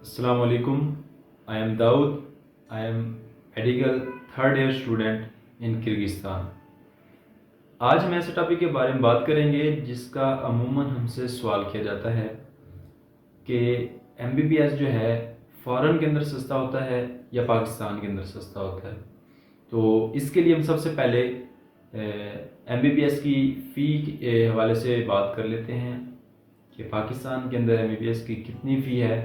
Assalamu alaikum. I am Daud. I am medical third year student in Kyrgyzstan. आज हम ऐसे topic के बारे में बात करेंगे जिसका अमूमन हमसे सवाल किया जाता है कि MBBS जो है फ़ॉरेन के अंदर सस्ता होता है या पाकिस्तान के अंदर सस्ता होता है। तो इसके लिए हम सबसे पहले MBBS की फ़ी के हवाले से बात कर लेते हैं कि पाकिस्तान के अंदर MBBS की कितनी फ़ी है,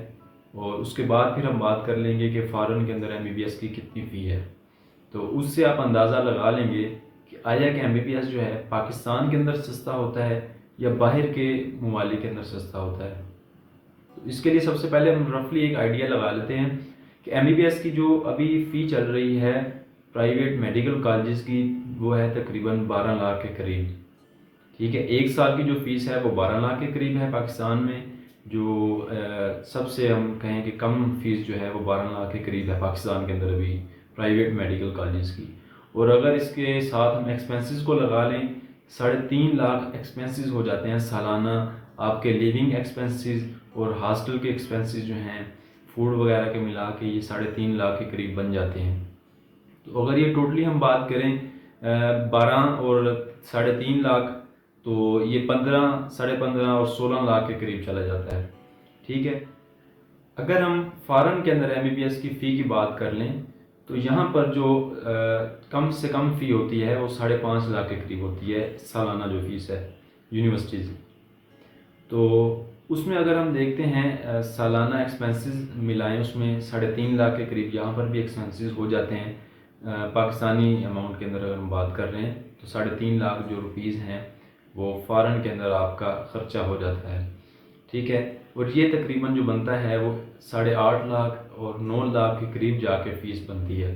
और उसके बाद फिर हम बात कर लेंगे कि फ़ॉरेन के अंदर MBBS की कितनी फ़ी है। तो उससे आप अंदाज़ा लगा लेंगे कि आया कि MBBS जो है पाकिस्तान के अंदर सस्ता होता है या बाहर के ममालिक के अंदर सस्ता होता है। तो इसके लिए सबसे पहले हम रफली एक आइडिया लगा लेते हैं कि MBBS की जो अभी फ़ी चल रही है प्राइवेट मेडिकल कॉलेजेस की, वो है तकरीबन 12 लाख के करीब। ठीक है, एक साल की जो फ़ीस है वो 12 लाख के करीब है पाकिस्तान में। जो सबसे हम कहें कि कम फ़ीस जो है वो 12 लाख के करीब है पाकिस्तान के अंदर अभी प्राइवेट मेडिकल कॉलेज की। और अगर इसके साथ हम एक्सपेंसेस को लगा लें, 3.5 लाख एक्सपेंसेस हो जाते हैं सालाना। आपके लिविंग एक्सपेंसेस और हॉस्टल के एक्सपेंसेस जो हैं फूड वगैरह के मिला के ये 3.5 लाख के करीब बन जाते हैं। तो अगर ये टोटली हम बात करें 12 और 3.5 लाख, तो ये 15, 15.5 और 16 लाख के करीब चला जाता है। ठीक है, अगर हम फ़ॉरेन के अंदर MBBS की फ़ी की बात कर लें तो यहाँ पर जो कम से कम फ़ी होती है वो 5.5 लाख के करीब होती है सालाना जो फ़ीस है यूनिवर्सिटीज़। तो उसमें अगर हम देखते हैं सालाना एक्सपेंसेस मिलाएं उसमें 3.5 लाख के करीब यहाँ पर भी एक्सपेंसेस हो जाते हैं। पाकिस्तानी अमाउंट के अंदर अगर हम बात कर रहे हैं तो 3.5 लाख जो रुपीज़ हैं वो फ़ॉरेन के अंदर आपका ख़र्चा हो जाता है। ठीक है, और ये तकरीबन जो बनता है वो 8.5 लाख और 9 लाख के करीब जाके फ़ीस बनती है।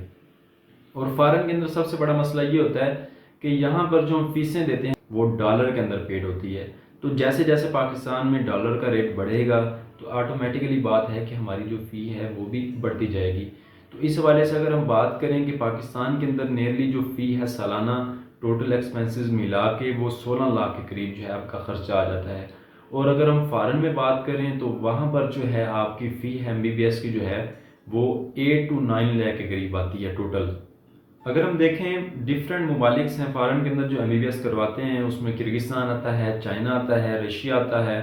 और फ़ॉरेन के अंदर सबसे बड़ा मसला ये होता है कि यहाँ पर जो हम फ़ीसें देते हैं वो डॉलर के अंदर पेड होती है। तो जैसे जैसे पाकिस्तान में डॉलर का रेट बढ़ेगा तो ऑटोमेटिकली बात है कि हमारी जो फ़ी है वो भी बढ़ती जाएगी। तो इस हवाले से अगर हम बात करें कि पाकिस्तान के अंदर नियरली जो फ़ी है सालाना टोटल एक्सपेंसेस मिला के वो 16 लाख के करीब जो है आपका ख़र्चा आ जाता है। और अगर हम फ़ॉरेन में बात करें तो वहाँ पर जो है आपकी फ़ी MBBS की जो है वो 8 to 9 लाख के करीब आती है टोटल। अगर हम देखें डिफरेंट ममालिक हैं फ़ॉरेन के अंदर जो MBBS करवाते हैं, उसमें किर्गिस्तान आता है, चाइना आता है, रशिया आता है,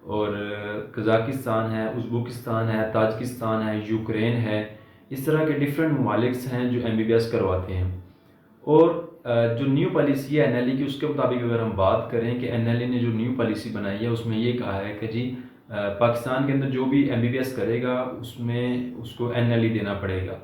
और कज़ाकिस्तान है, उज़्बेकिस्तान है, ताजिकिस्तान है, यूक्रेन है। इस तरह के डिफरेंट ममालिक हैं जो MBBS करवाते हैं। और जो न्यू पॉलिसी है NLE की, उसके मुताबिक अगर हम बात करें कि NLE ने जो न्यू पॉलिसी बनाई है उसमें ये कहा है कि जी पाकिस्तान के अंदर जो भी MBBS करेगा उसमें उसको NLE देना पड़ेगा।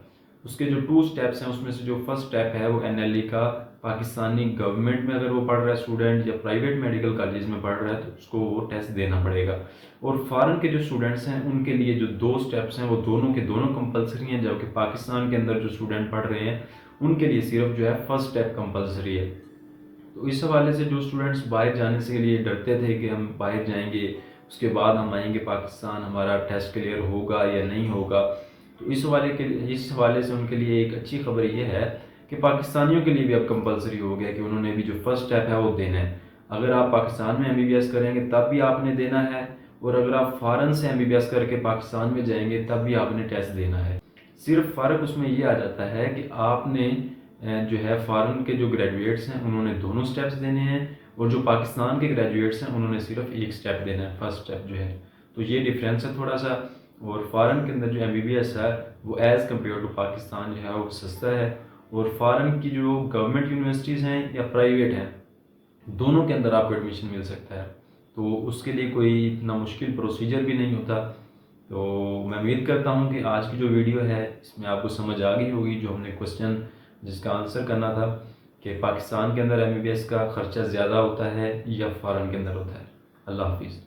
उसके जो 2 स्टेप्स हैं उसमें से जो फर्स्ट स्टेप है वो NLE का पाकिस्तानी गवर्नमेंट में अगर वो पढ़ रहा है स्टूडेंट या प्राइवेट मेडिकल कॉलेज में पढ़ रहा है तो उसको वो टेस्ट देना पड़ेगा। और फ़ॉरेन के जो स्टूडेंट्स हैं उनके लिए जो 2 स्टेप्स हैं वो दोनों के दोनों कंपलसरी हैं, जबकि पाकिस्तान के अंदर जो स्टूडेंट पढ़ रहे हैं उनके लिए सिर्फ जो है फर्स्ट स्टेप कंपलसरी है। तो इस हवाले से जो स्टूडेंट्स बाहर जाने से लिए डरते थे कि हम बाहर जाएंगे उसके बाद हम आएंगे पाकिस्तान, हमारा टेस्ट क्लियर होगा या नहीं होगा, तो इस हवाले से उनके लिए एक अच्छी खबर ये है कि पाकिस्तानियों के लिए भी अब कंपलसरी हो गया कि उन्होंने भी जो फर्स्ट स्टेप है वो देना है। अगर आप पाकिस्तान में MBBS करेंगे तब भी आपने देना है, और अगर आप फ़ॉरेन से MBBS करके पाकिस्तान में जाएंगे तब भी आपने टेस्ट देना है। सिर्फ फ़र्क उसमें ये आ जाता है कि आपने जो है फ़ॉरेन के जो ग्रेजुएट्स हैं उन्होंने दोनों स्टेप्स देने हैं, और जो पाकिस्तान के ग्रेजुएट्स हैं उन्होंने सिर्फ एक स्टेप देना है, फर्स्ट स्टेप जो है। तो ये डिफरेंस है थोड़ा सा। और फ़ॉरेन के अंदर जो MBBS है वो एज़ कम्पेयर टू पाकिस्तान जो है वो सस्ता है। और फ़ॉरेन की जो गवर्नमेंट यूनिवर्सिटीज़ हैं या प्राइवेट हैं दोनों के अंदर आपको एडमिशन मिल सकता है। तो उसके लिए कोई इतना मुश्किल प्रोसीजर भी नहीं होता। तो मैं उम्मीद करता हूँ कि आज की जो वीडियो है इसमें आपको समझ आ गई होगी जो हमने क्वेश्चन जिसका आंसर करना था कि पाकिस्तान के अंदर MBBS का ख़र्चा ज़्यादा होता है या फ़ॉरेन के अंदर होता है। अल्लाह हाफिज़।